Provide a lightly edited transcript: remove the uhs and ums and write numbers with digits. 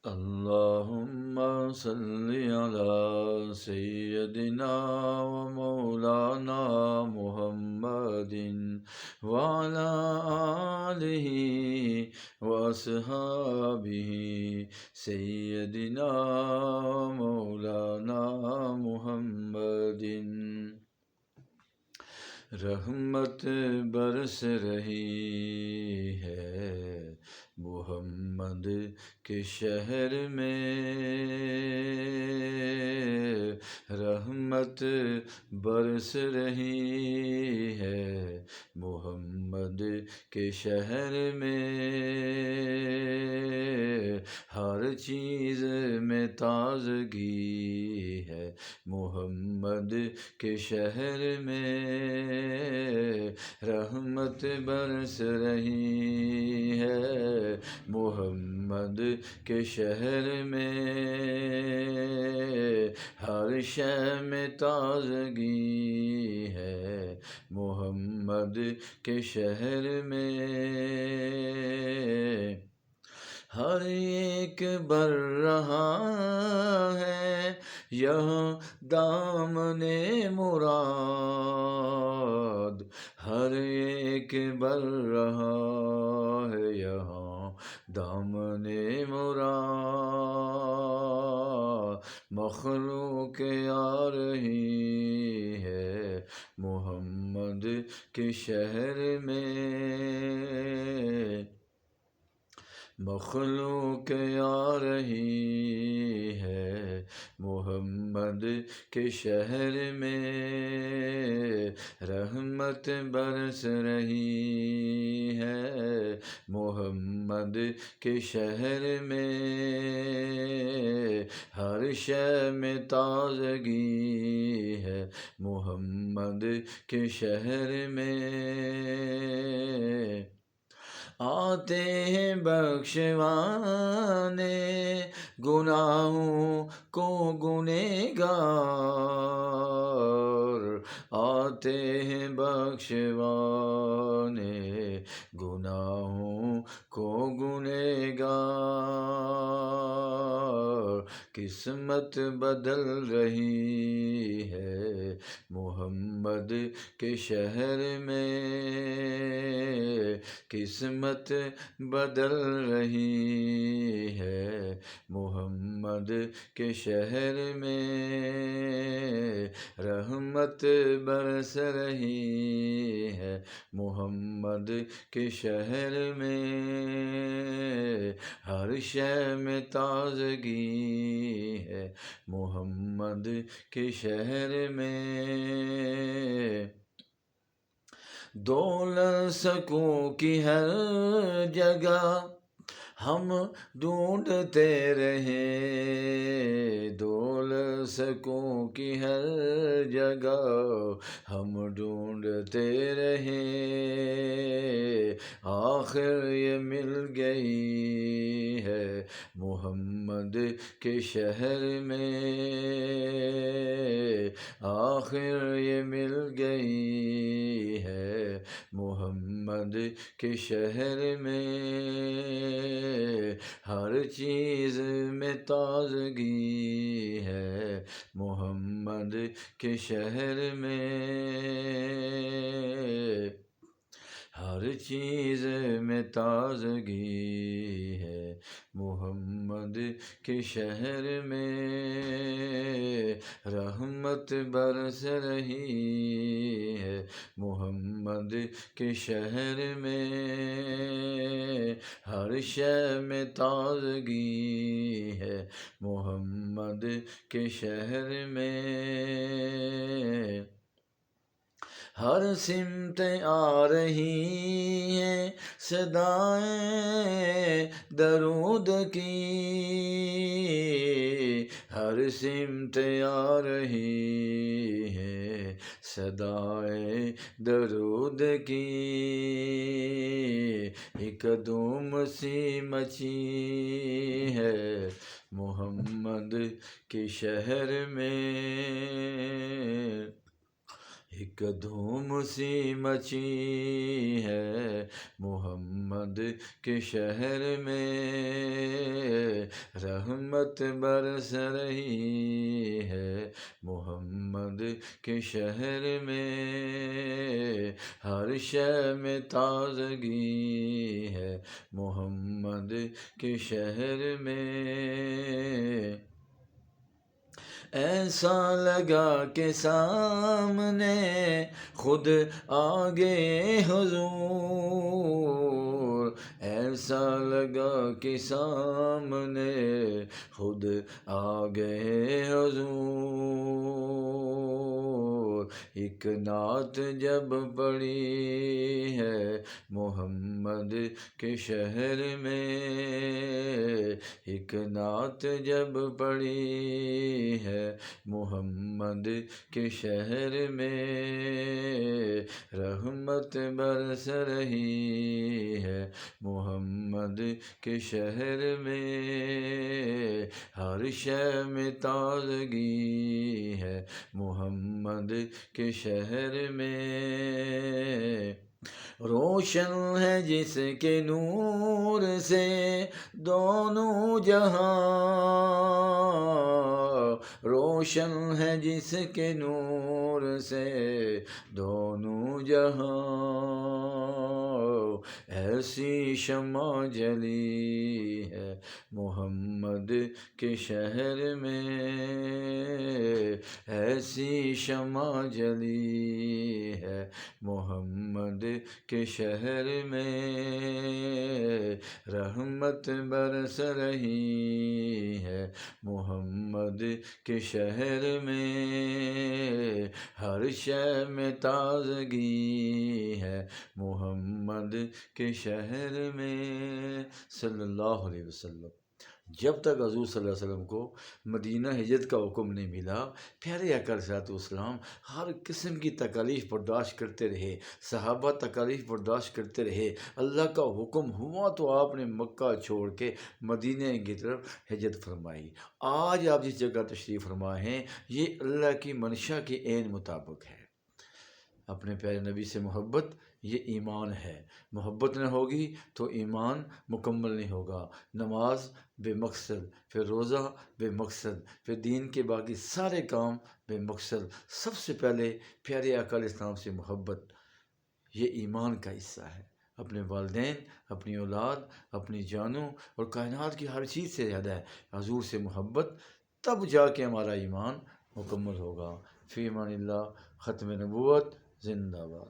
اللهم صل على سيدنا ومولانا محمد وعلى آله وأصحابه سيدنا مولانا محمد رحمت برس رہی ہے محمد کے شہر میں، رحمت برس رہی ہے محمد کے شہر میں، ہر چیز میں تازگی ہے محمد کے شہر میں، رحمت برس رہی ہے محمد کے شہر میں، ہر شے میں تازگی ہے محمد کے شہر میں، ہر ایک بر رہا ہے یہاں دامن مراد، ہر ایک بر رہا ہے یہاں دامن مراد، مخلوق آ رہی ہے محمد کے شہر میں، مخلوق آ رہی ہے محمد کے شہر میں، رحمت برس رہی ہے محمد کے شہر میں، ہر شے میں تازگی ہے محمد کے شہر میں، آتے ہیں بخشوانے گناہوں کو گنہگار، آتے ہیں بخشوانے گناہوں کو گنہگار، قسمت بدل رہی ہے محمد کے شہر میں، قسمت بدل رہی ہے محمد کے شہر میں، رحمت برس رہی ہے محمد کے شہر میں، ہر شے میں تازگی ہے محمد کے شہر میں، دولت سکوں کی ہر جگہ ہم ڈھونڈتے رہے، دولت سکوں کی ہر جگہ ہم ڈھونڈتے رہے، آخر یہ مل گئی ہے محمد کے شہر میں، آخر یہ مل گئی ہے محمد کے شہر میں، ہر چیز میں تازگی ہے محمد کے شہر میں، ہر چیز میں تازگی ہے محمد کے شہر میں، رحمت برس رہی ہے محمد کے شہر میں، ہر شے میں تازگی ہے محمد کے شہر میں، ہر سمت آ رہی ہیں صدائیں درود کی، ہر سمت آ رہی ہیں صدائیں درود کی، ایک دم سی مچی ہے محمد کے شہر میں، ایک دھوم سی مچی ہے محمد کے شہر میں، رحمت برس رہی ہے محمد کے شہر میں، ہر شے میں تازگی ہے محمد کے شہر میں، ایسا لگا کہ سامنے خود آ گئے حضور، ایسا لگا کہ سامنے خود آ گئے حضور، ایک نعت جب پڑی ہے محمد کے شہر میں، ایک نعت جب پڑی ہے محمد کے شہر میں، رحمت برس رہی ہے محمد کے شہر میں، ہر شے میں تازگی ہے محمد کے شہر میں، روشن ہے جس کے نور سے دونوں جہاں، روشن ہے جس کے نور سے دونوں جہاں، ایسی شمع جلی ہے محمد کے شہر میں، ایسی شمع جلی ہے محمد کے شہر میں، رحمت برس رہی ہے محمد کے شہر میں، ہر شے میں تازگی ہے محمد کے شہر میں، صلی اللہ علیہ وسلم۔ جب تک حضور صلی اللہ علیہ وسلم کو مدینہ ہجرت کا حکم نہیں ملا، پیارے آقا علیہ السلام ہر قسم کی تکالیف برداشت کرتے رہے، صحابہ تکالیف برداشت کرتے رہے، اللہ کا حکم ہوا تو آپ نے مکہ چھوڑ کے مدینہ کی طرف ہجرت فرمائی۔ آج آپ جس جگہ تشریف فرما ہیں یہ اللہ کی منشا کے عین مطابق ہے۔ اپنے پیارے نبی سے محبت یہ ایمان ہے، محبت نہ ہوگی تو ایمان مکمل نہیں ہوگا، نماز بے مقصد، پھر روزہ بے مقصد، پھر دین کے باقی سارے کام بے مقصد۔ سب سے پہلے پیارے آقا علیہ السلام سے محبت یہ ایمان کا حصہ ہے، اپنے والدین، اپنی اولاد، اپنی جانوں اور کائنات کی ہر چیز سے زیادہ ہے حضور سے محبت، تب جا کے ہمارا ایمان مکمل ہوگا۔ فی امان اللہ، ختم نبوت، زندہ باد۔